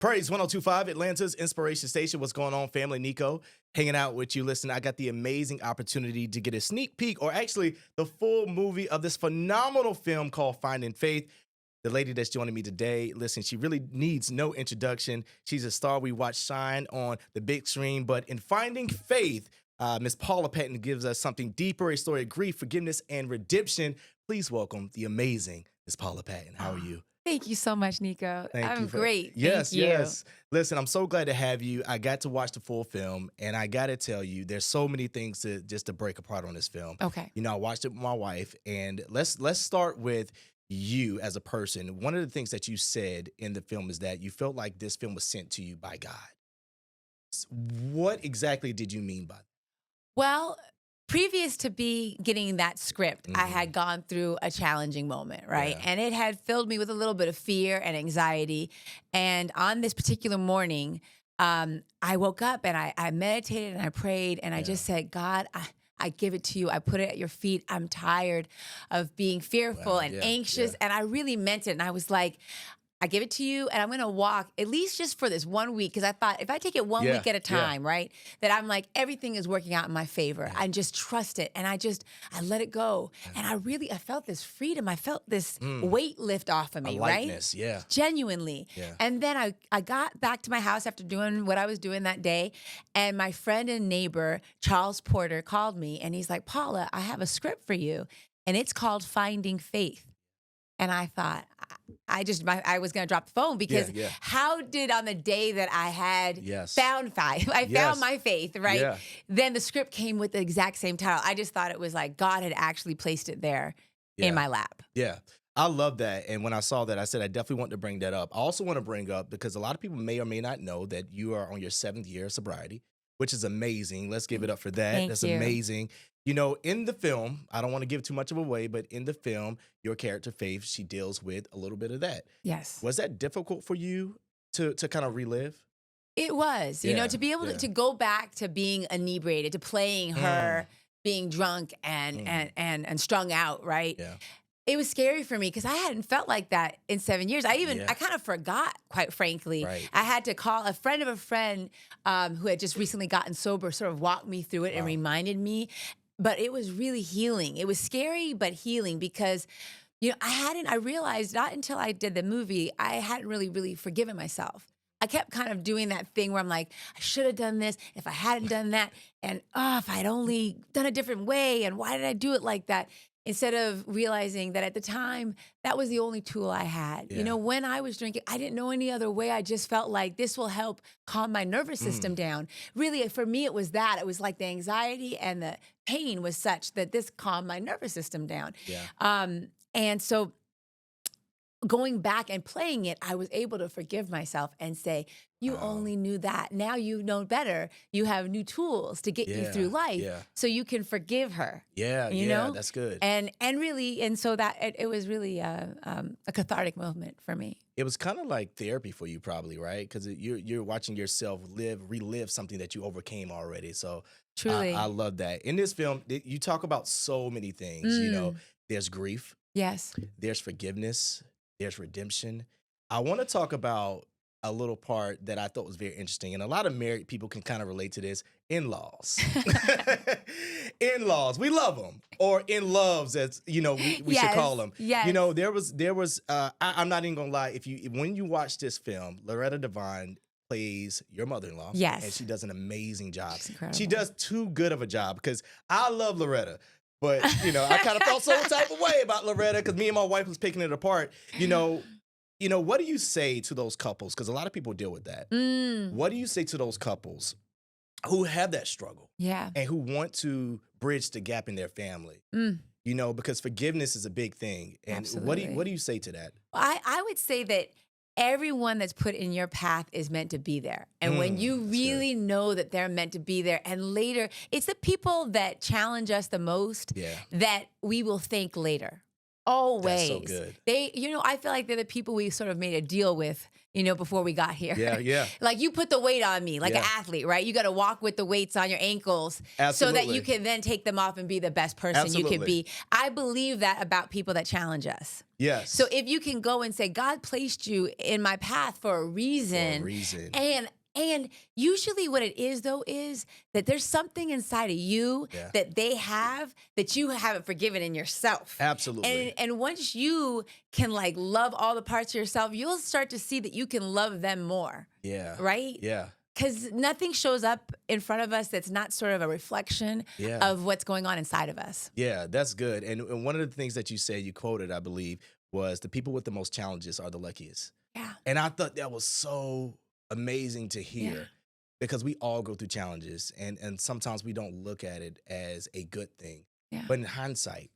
Praise 1025, Atlanta's inspiration station. What's going on, family? Nico, hanging out with you. Listen, I got the amazing opportunity to get a sneak peek, or actually the full movie of this phenomenal film called Finding Faith. The lady that's joining me today, listen, she really needs no introduction. She's a star we watch shine on the big screen. But in Finding Faith, Miss Paula Patton gives us something deeper, a story of grief, forgiveness, and redemption. Please welcome the amazing Miss Paula Patton. How are you? Thank you so much, Nico. Thank I'm you great. Yes, Thank you. yes. Listen, I'm so glad to have you. I got to watch the full film, and I got to tell you, there's so many things to break apart on this film. Okay. You know, I watched it with my wife, and let's start with you as a person. One of the things that you said in the film is that you felt like this film was sent to you by God. What exactly did you mean by that? Well, previous to getting that script, I Mhm. had gone through a challenging moment, right? Yeah. And it had filled me with a little bit of fear and anxiety. And on this particular morning, I woke up and I meditated and I prayed and I Yeah. just said, God, I give it to you. I put it at your feet. I'm tired of being fearful Wow, and yeah, anxious. yeah. And I really meant it. And I was like, I give it to you and I'm going to walk at least just for this 1 week. Cause I thought if I take it one Yeah, week at a yeah. time, right, that I'm like, everything is working out in my favor. Yeah. I just trust it. And I let it go. And I felt this freedom. I felt this weight lift off of A me, lightness, right? yeah. Genuinely. Yeah. And then I got back to my house after doing what I was doing that day. And my friend and neighbor, Charles Porter, called me and he's like, Paula, I have a script for you. And it's called Finding Faith. And I thought, I was going to drop the phone because Yeah. how did on the day that I had Yes. found faith, I Yes. found my faith, right? Yeah. Then the script came with the exact same title. I just thought it was like God had actually placed it there Yeah. in my lap. Yeah. I love that. And when I saw that, I said, I definitely want to bring that up. I also want to bring up, because a lot of people may or may not know that you are on your 7th year of sobriety, which is amazing. Let's give it up for that. Thank That's you. amazing. You know, in the film, I don't want to give too much of away, but in the film, your character, Faith, she deals with a little bit of that. Yes. Was that difficult for you to kind of relive? It was, Yeah, to be able yeah. to go back to being inebriated, to playing her, being drunk and strung out, right? Yeah. It was scary for me because I hadn't felt like that in 7 years. I Yeah. kind of forgot, quite frankly. Right. I had to call a friend of a friend who had just recently gotten sober, sort of walk me through it and Wow. reminded me. But it was really healing. It was scary, but healing because, I realized not until I did the movie, I hadn't really forgiven myself. I kept kind of doing that thing where I'm like, I should have done this if I hadn't done that. And if I'd only done a different way. And why did I do it like that? Instead of realizing that at the time, that was the only tool I had. Yeah. When I was drinking, I didn't know any other way. I just felt like this will help calm my nervous system down. Really, for me, it was that. It was like the anxiety and the pain was such that this calmed my nervous system down. Yeah. And so going back and playing it, I was able to forgive myself and say, you Wow. only knew that. Now you know better. You have new tools to get you Yeah, through life yeah. so you can forgive her. Yeah. You Yeah. know? That's good. And so that it was really a cathartic moment for me. It was kind of like therapy for you, probably, right? Because you're watching yourself relive something that you overcame already. So Truly. I love that. In this film, you talk about so many things. You know, there's grief, Yes. there's forgiveness, there's redemption. I want to talk about a little part that I thought was very interesting, and a lot of married people can kind of relate to this: in-laws. In-laws, we love them, or in-loves, as we should call them. Yes. You know, there was. I'm not even gonna lie. When you watch this film, Loretta Devine plays your mother-in-law. Yes. And she does an amazing job. She's incredible. She does too good of a job, because I love Loretta. But, I kind of felt some type of way about Loretta because me and my wife was picking it apart. What do you say to those couples? Because a lot of people deal with that. What do you say to those couples who have that struggle? Yeah. And who want to bridge the gap in their family? Because forgiveness is a big thing. And Absolutely. what do you say to that? I would say that everyone that's put in your path is meant to be there. And when you that's really know that they're meant to be there, and later, it's the people that challenge us the most Yeah. that we will thank later. Always. That's so good. They, I feel like they're the people we sort of made a deal with, before we got here. Yeah, yeah. Like you put the weight on me, like an Yeah. athlete, right? You got to walk with the weights on your ankles so that you Absolutely. can then take them off and be the best person you can Absolutely. be. I believe that about people that challenge us. Yes. So if you can go and say, God placed you in my path for a reason. And usually what it is, though, is that there's something inside of you that they have that you haven't forgiven in yourself. Absolutely. And once you can like love all the parts of yourself, you'll start to see that you can love them more. Yeah. Right? Yeah. Because nothing shows up in front of us that's not sort of a reflection of what's going on inside of us. Yeah, that's good. And one of the things that you said, you quoted, I believe, was the people with the most challenges are the luckiest. Yeah. And I thought that was so amazing to hear Yeah. because we all go through challenges and sometimes we don't look at it as a good thing. Yeah. But in hindsight,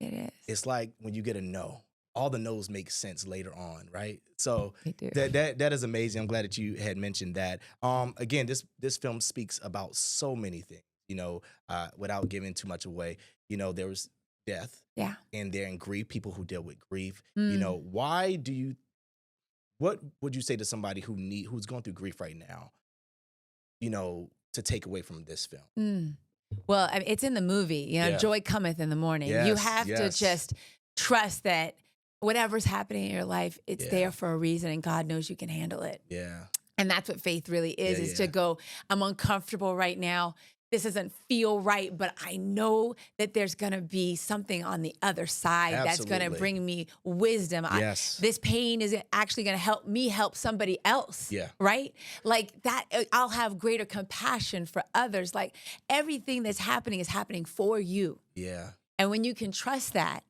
It is. it's like when you get a no, all the no's make sense later on, right? So They do. that is amazing. I'm glad that you had mentioned that. Again, this film speaks about so many things, without giving too much away. There was death Yeah. and there and grief, people who deal with grief. Mm. What would you say to somebody who's going through grief right now, to take away from this film? Mm. Well, I mean, it's in the movie, Yeah. joy cometh in the morning. You Yes, have to yes. just trust that whatever's happening in your life, it's Yeah. there for a reason and God knows you can handle it. Yeah. And that's what faith really is, Yeah, is yeah. to go, I'm uncomfortable right now. This doesn't feel right, but I know that there's going to be something on the other side that's going to Absolutely. bring me wisdom. Yes. This pain is actually going to help me help somebody else. Yeah. Right? Like that, I'll have greater compassion for others. Like everything that's happening is happening for you. Yeah. And when you can trust that,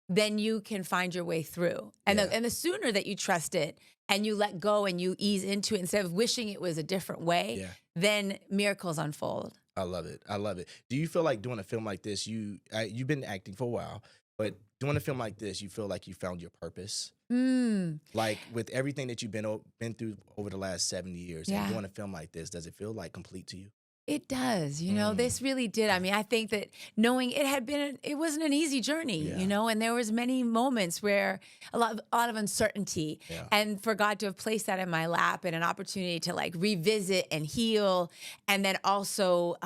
then you can find your way through. And, Yeah. the sooner that you trust it and you let go and you ease into it instead of wishing it was a different way, Yeah. then miracles unfold. I love it. I love it. Do you feel like doing a film like this, you've been acting for a while, but doing a film like this, you feel like you found your purpose? Mm. Like with everything that you've been through over the last 70 years, Yeah. and doing a film like this, does it feel like complete to you? It does, this really did. I mean, I think that knowing it wasn't an easy journey, Yeah. and there was many moments where a lot of uncertainty, Yeah. and for God to have placed that in my lap and an opportunity to like revisit and heal, and then also,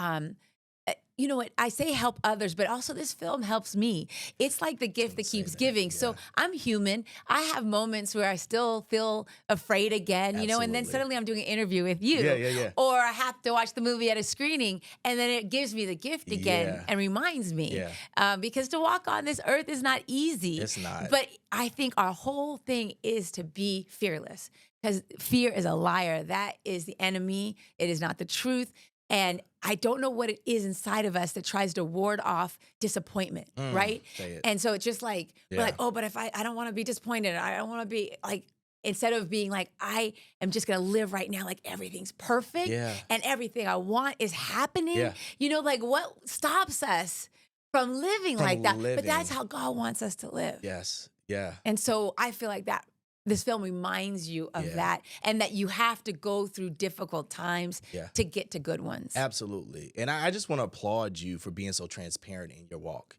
what I say, help others, but also this film helps me. It's like the gift that Say keeps that, giving. So yeah. I'm human. I have moments where I still feel afraid again, and then Absolutely. suddenly I'm doing an interview with you. Yeah. Or I have to watch the movie at a screening, and then it gives me the gift again Yeah. and reminds me. Yeah. Because to walk on this earth is not easy. It's not. But I think our whole thing is to be fearless, because fear is a liar. That is the enemy. It is not the truth. And I don't know what it is inside of us that tries to ward off disappointment, right? Say it. And so it's just like, we're Yeah. like, oh, but if I don't want to be disappointed. I don't want to be like, instead of being like, I am just going to live right now like everything's perfect Yeah. and everything I want is happening. Yeah. Like what stops us from living From like that? But living. that's how God wants us to live. Yes. Yeah. And so I feel like that this film reminds you of Yeah. that, and that you have to go through difficult times Yeah. to get to good ones. Absolutely. And I just want to applaud you for being so transparent in your walk.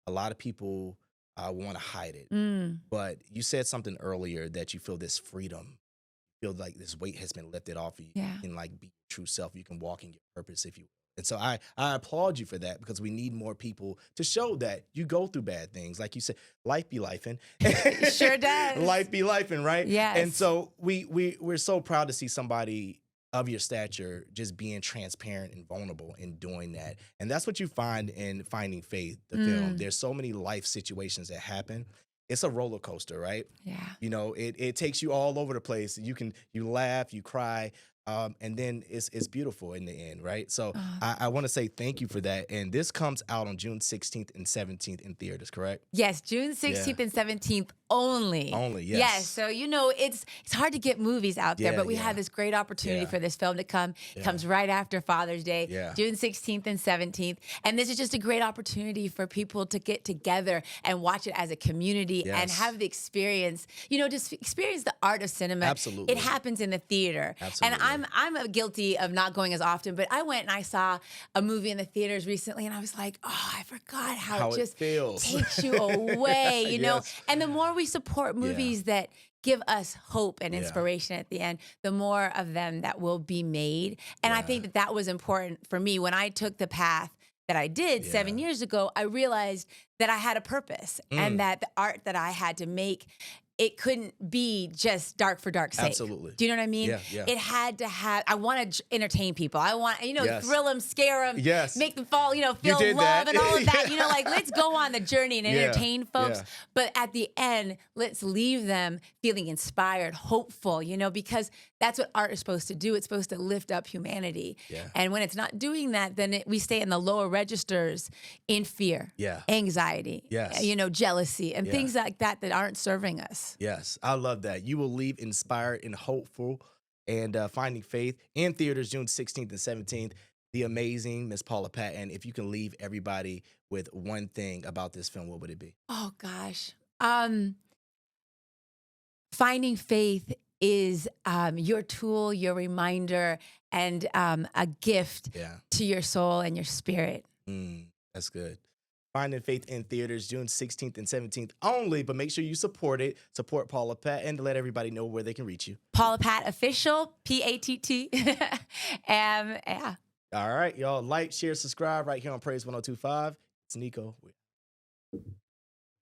A lot of people want to hide it, Mm. but you said something earlier that you feel this freedom, feel like this weight has been lifted off of you. Yeah. You can like be your true self. You can walk in your purpose if you. And so I applaud you for that, because we need more people to show that you go through bad things. Like you said, life be lifing. It sure does. Life be lifing, right? Yes. And so we're so proud to see somebody of your stature just being transparent and vulnerable in doing that. And that's what you find in Finding Faith, the film. There's so many life situations that happen. It's a roller coaster, right? Yeah. It takes you all over the place. You laugh, you cry. And then it's beautiful in the end, right? So I want to say thank you for that. And this comes out on June 16th and 17th in theaters, correct? Yes, June 16th and 17th only. Only, yes. Yes, so it's hard to get movies out there, Yeah, but we yeah. have this great opportunity Yeah. for this film to come. It Yeah. comes right after Father's Day, Yeah. June 16th and 17th. And this is just a great opportunity for people to get together and watch it as a community and Yes. have the experience, just experience the art of cinema. Absolutely. It happens in the theater. Absolutely. And I'm guilty of not going as often, but I went and I saw a movie in the theaters recently, and I was like, oh, I forgot how How it it just feels. takes you away, you know. Yes. And the more we support Yeah. movies that give us hope and Yeah. inspiration at the end, the more of them that will be made. And I Yeah. think that that was important for me when I took the path that I did 7 Yeah. years ago. I realized that I had a purpose and that the art that I had to make, it couldn't be just dark for dark's sake. Absolutely. Do you know what I mean? Yeah, yeah. It had to have, I want to entertain people. I want, Yes. thrill them, scare them, Yes. make them fall, feel did love that. and all of that. Yeah. Like, let's go on the journey and Yeah, entertain folks. yeah. But at the end, let's leave them feeling inspired, hopeful, because that's what art is supposed to do. It's supposed to lift up humanity. Yeah. And when it's not doing that, then we stay in the lower registers in fear, Yeah. anxiety, Yes. jealousy, and Yeah. things like that that aren't serving us. Yes, I love that. You will leave inspired and hopeful. And Finding Faith in theaters June 16th and 17th. The amazing Miss Paula Patton. If you can leave everybody with one thing about this film, what would it be? Oh gosh. Finding faith is your tool, your reminder, and a gift Yeah, to your soul and your spirit. that's good. Finding Faith in theaters June 16th and 17th only, but make sure you support it. Support Paula Patton to let everybody know where they can reach you. Paula Pat Official, Patt. Yeah. All right, y'all. Like, share, subscribe right here on Praise 102.5. It's Nico.